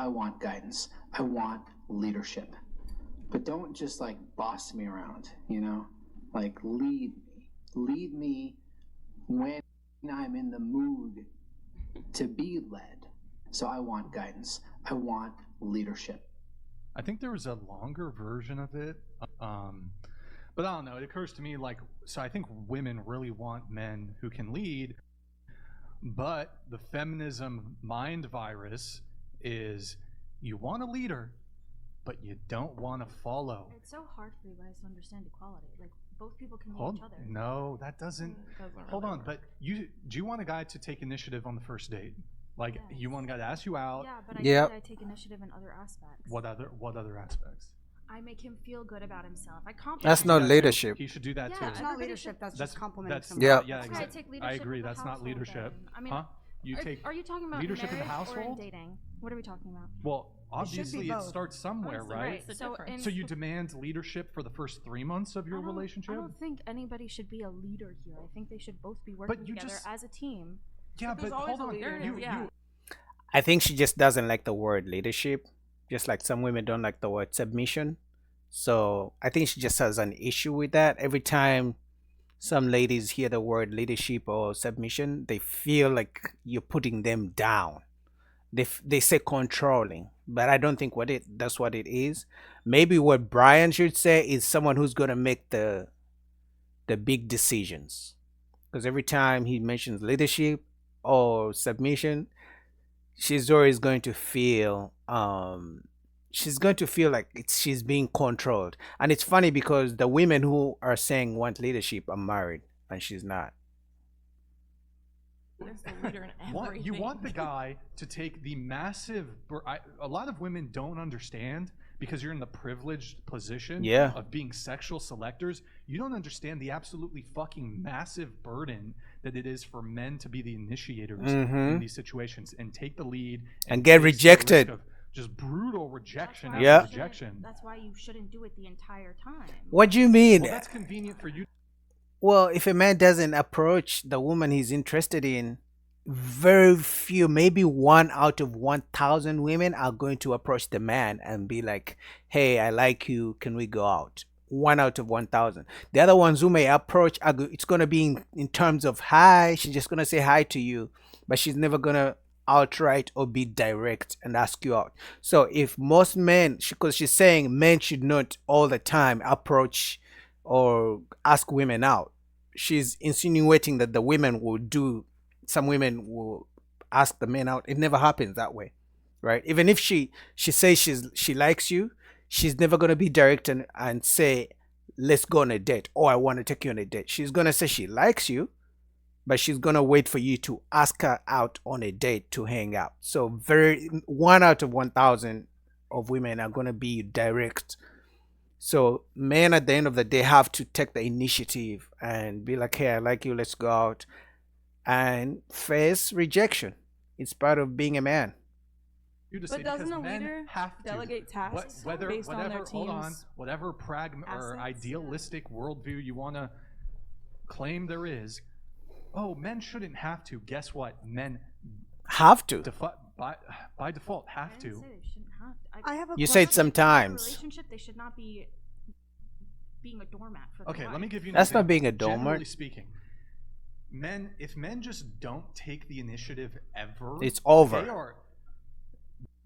I want guidance. I want leadership. But don't just like boss me around, you know? Like lead me. Lead me when I'm in the mood to be led. So I want guidance. I want leadership. I think there was a longer version of it. But I don't know. It occurs to me like, so I think women really want men who can lead, but the feminism mind virus is you want a leader, but you don't want to follow. It's so hard for you guys to understand equality. Like both people can lead each other. No, that doesn't. Hold on, but do you want a guy to take initiative on the first date? Like you want a guy to ask you out? Yeah, but I think I take initiative in other aspects. What other aspects? I make him feel good about himself. I compliment. That's not leadership. He should do that too. It's not leadership. That's just complimenting somebody. Yeah, exactly. I agree. That's not leadership. I mean, huh? You take. Are you talking about leadership in the household? or in dating? What are we talking about? Well, obviously it starts somewhere, right? So you demand leadership for the first 3 months of your relationship? I don't think anybody should be a leader here. I think they should both be working together as a team. Yeah, but hold on. I think she just doesn't like the word leadership, just like some women don't like the word submission. So I think she just has an issue with that. Every time some ladies hear the word leadership or submission, they feel like you're putting them down. They say controlling, but I don't think that's what it is. Maybe what Brian should say is someone who's going to make the big decisions. Because every time he mentions leadership or submission, she's always going to feel like she's being controlled. And it's funny because the women who are saying want leadership are married and she's not. You want the guy to take the massive a lot of women don't understand, because you're in the privileged position of being sexual selectors. You don't understand the absolutely fucking massive burden that it is for men to be the initiators in these situations and take the lead and get rejected. Just brutal rejection after rejection. That's why you shouldn't do it the entire time. What do you mean? Well, that's convenient for you. Well, if a man doesn't approach the woman he's interested in, very few, maybe 1 out of 1,000 women are going to approach the man and be like, hey, I like you, can we go out? 1 out of 1,000. The other ones who may approach, it's going to be in terms of hi. She's just going to say hi to you, but she's never going to outright or be direct and ask you out. So if most men, because she's saying men should not all the time approach or ask women out, she's insinuating that the women will do. Some women will ask the men out. It never happens that way, right? Even if she says she likes you, she's never going to be direct and say, let's go on a date, or I want to take you on a date. She's going to say she likes you, but she's going to wait for you to ask her out on a date to hang out. So 1 out of 1,000 of women are going to be direct. So men at the end of the day have to take the initiative and be like, hey, I like you, let's go out, and face rejection. It's part of being a man. But doesn't a leader delegate tasks based on their team's hold on, whatever or idealistic worldview you want to claim there is, men shouldn't have to. Guess what? Men have to. By default, have to. I have a you said sometimes. Relationship, they should not be being a doormat for Okay, let me give you an That's example. not being a doormat. Generally speaking, if men just don't take the initiative ever, it's over.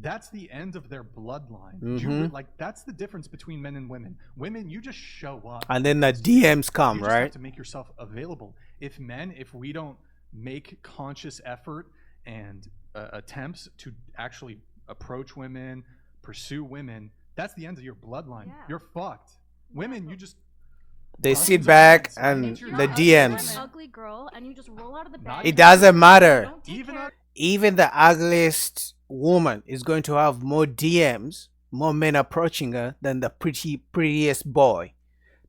That's the end of their bloodline. That's the difference between men and women. Women, you just show up, and then the DMs come, you right? You have to make yourself available. If we don't make conscious effort and attempts to actually approach women, pursue women, that's the end of your bloodline. Yeah. You're fucked. Women, you just they sit back and the DMs. An ugly girl, and you just roll out of the bed. It doesn't matter. Even the ugliest woman is going to have more DMs, more men approaching her than the prettiest boy.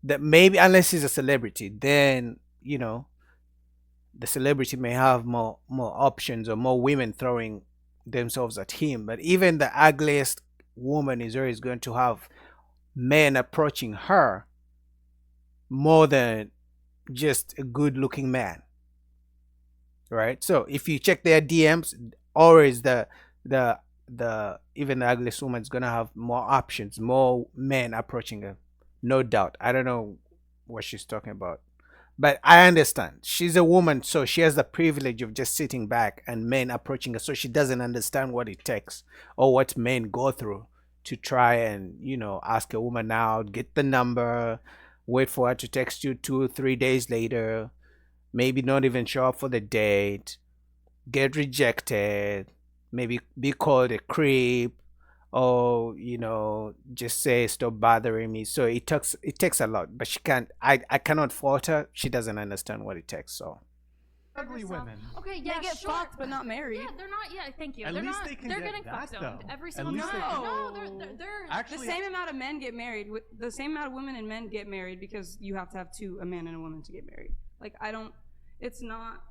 That maybe, unless he's a celebrity, then the celebrity may have more options or more women throwing themselves at him. But even the ugliest woman is always going to have men approaching her more than just a good looking man, right? So if you check their DMs, always the even the ugliest woman is gonna have more options, more men approaching her. No doubt. I don't know what she's talking about. But I understand. She's a woman, so she has the privilege of just sitting back and men approaching her. So she doesn't understand what it takes or what men go through to try and, ask a woman out, get the number, wait for her to text you 2 or 3 days later, maybe not even show up for the date, get rejected, maybe be called a creep, or just say stop bothering me. So it takes a lot, but she can't. I cannot fault her. She doesn't understand what it takes. So ugly women. Okay, yeah, they get fucked but not married. Yeah, they're not. Yeah, thank you. At they're least not, they can they're get getting that, fucked though. every At single least time. No, they're actually the same amount of men get married. The same amount of women and men get married because you have to have a man and a woman to get married. Like I don't. It's not.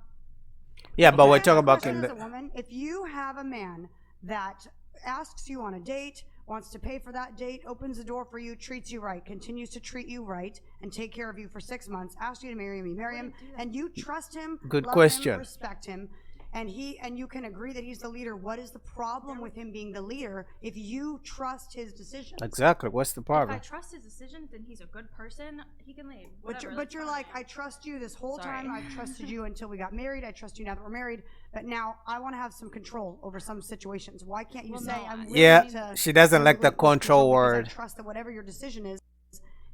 yeah, but we're talking about as a woman. If you have a man that asks you on a date, wants to pay for that date, opens the door for you, treats you right, continues to treat you right, and take care of you for 6 months, asks you to marry him, and you trust him, Good love question. him, respect him, and you can agree that he's the leader. What is the problem with him being the leader if you trust his decisions? Exactly. What's the If problem? I trust his decisions, then he's a good person. He can leave. But you're like, I trust you this whole time. I've trusted you until we got married. I trust you now that we're married. But now I want to have some control over some situations. Why can't you say I'm willing Yeah, she doesn't like the relinquish control because word. I trust that whatever your decision is,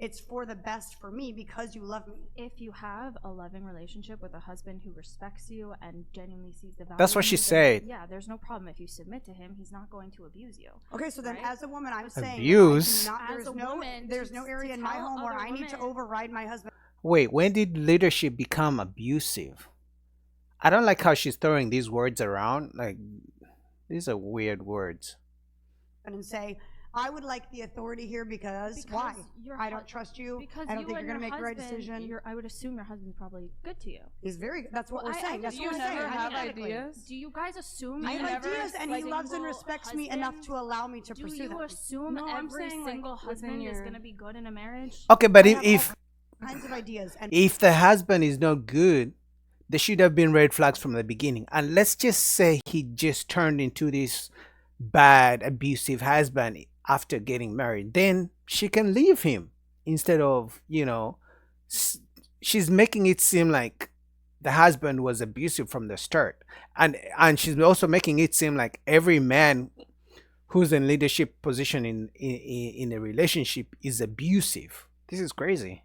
it's for the best for me because you love me. If you have a loving relationship with a husband who respects you and genuinely sees the value, That's what she then, said. Yeah, there's no problem if you submit to him. He's not going to abuse you. Okay, so then right? as a woman, I'm saying Abuse? there's no area in my home where I need to override my husband. Wait, when did leadership become abusive? I don't like how she's throwing these words around. Like, these are weird words. And say, I would like the authority here because why? I don't trust you. Because I don't think you're going to make the right husband, decision. I would assume your husband's probably good to you. He's very good. That's what we're saying. That's what we're saying. have hypothetically. ideas? Do you guys assume I that have every ideas, and he loves and single respects me enough to allow me to Do pursue you them. assume No, I'm every saying, like, single husband within is your- going to be good in a marriage? Okay, but I have if all kinds of ideas, and if the husband is not good, there should have been red flags from the beginning. And let's just say he just turned into this bad, abusive husband after getting married. Then she can leave him instead of, she's making it seem like the husband was abusive from the start. And she's also making it seem like every man who's in leadership position in a relationship is abusive. This is crazy.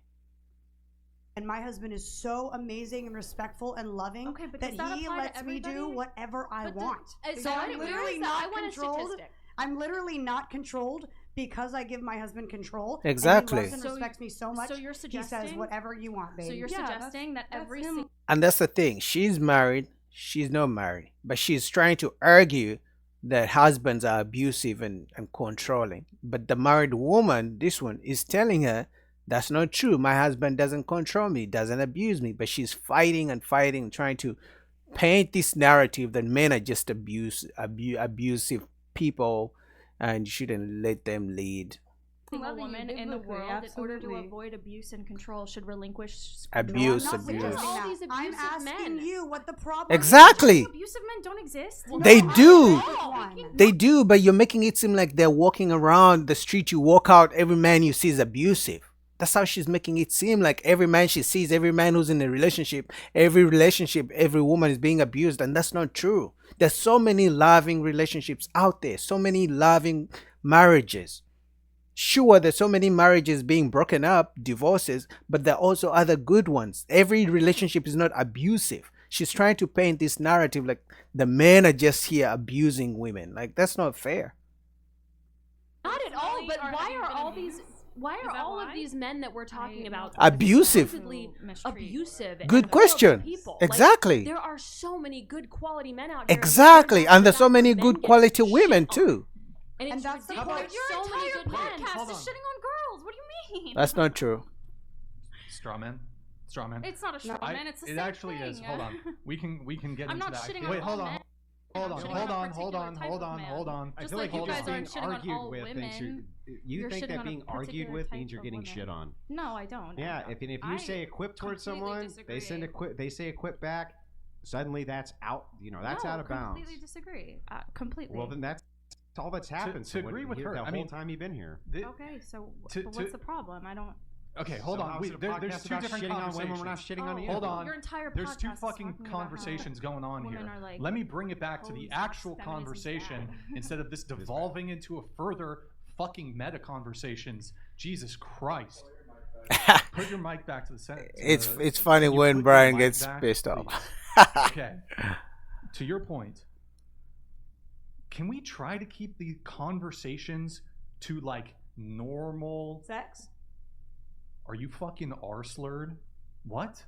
and my husband is so amazing and respectful and loving that he lets me do whatever I want. So I'm literally not controlled. I'm literally not controlled because I give my husband control. Exactly. And he loves and respects me so much. So you're suggesting he says whatever you want, baby. So you're suggesting that every single And that's the thing. She's married. She's not married. But she's trying to argue that husbands are abusive and controlling. But the married woman, this one, is telling her that's not true. My husband doesn't control me, doesn't abuse me. But she's fighting and fighting, trying to paint this narrative that men are just abusive people and you shouldn't let them lead. single woman in the world, in order to avoid abuse and control, should relinquish Abuse. All these abusive I'm asking men. you what the problem Exactly. Abusive men don't exist. They do. is. They do, but you're making it seem like they're walking around the street. You walk out, every man you see is abusive. That's how she's making it seem like every man she sees, every man who's in a relationship, every woman is being abused. And that's not true. There's so many loving relationships out there, so many loving marriages. Sure, there's so many marriages being broken up, divorces, but there are also other good ones. Every relationship is not abusive. She's trying to paint this narrative like the men are just here abusing women. Like, that's not fair. Not at all, but why are all of these men that we're talking about Abusive? supposedly abusive? Good and question. people? Exactly. Like, there are so many good quality men out there. Exactly. And there's so many Men good get quality shit women on. too. And it's that's the ridiculous. point. There's so many good men. Podcast is shitting on girls. What do you mean? That's not true. Strawman. It's not a straw man. It's the same It actually thing. is. Hold on. We can get I'm into not that. shitting on Wait, all hold on. men. Hold on, I'm shitting hold on a on, hold particular on, type hold of on, man. hold on. I Just feel like like you you're guys just being aren't shitting on argued all with. Thinks women. you You're think shitting that on a being argued particular with type means you're of getting woman. shit on. No, I don't. Yeah, if you say equip towards someone, they say equip back. Suddenly, that's out. That's out of bounds. Completely disagree. Completely. Well, then that's all that's happened. To agree with her, the whole time you've been here. Okay, so what's the problem? I don't. Okay, hold on. There's two different conversations. We're not shitting on you. Hold on. Your entire There's two podcast is fucking talking about conversations going on here. women are, like, Let me bring it back to the actual conversation instead of this devolving into a further fucking meta conversations. Jesus Christ. Put your mic back to the center. It's funny when Brian gets pissed off. Okay. To your point, can we try to keep the conversations to like normal sex? Are you fucking R-slurred? What?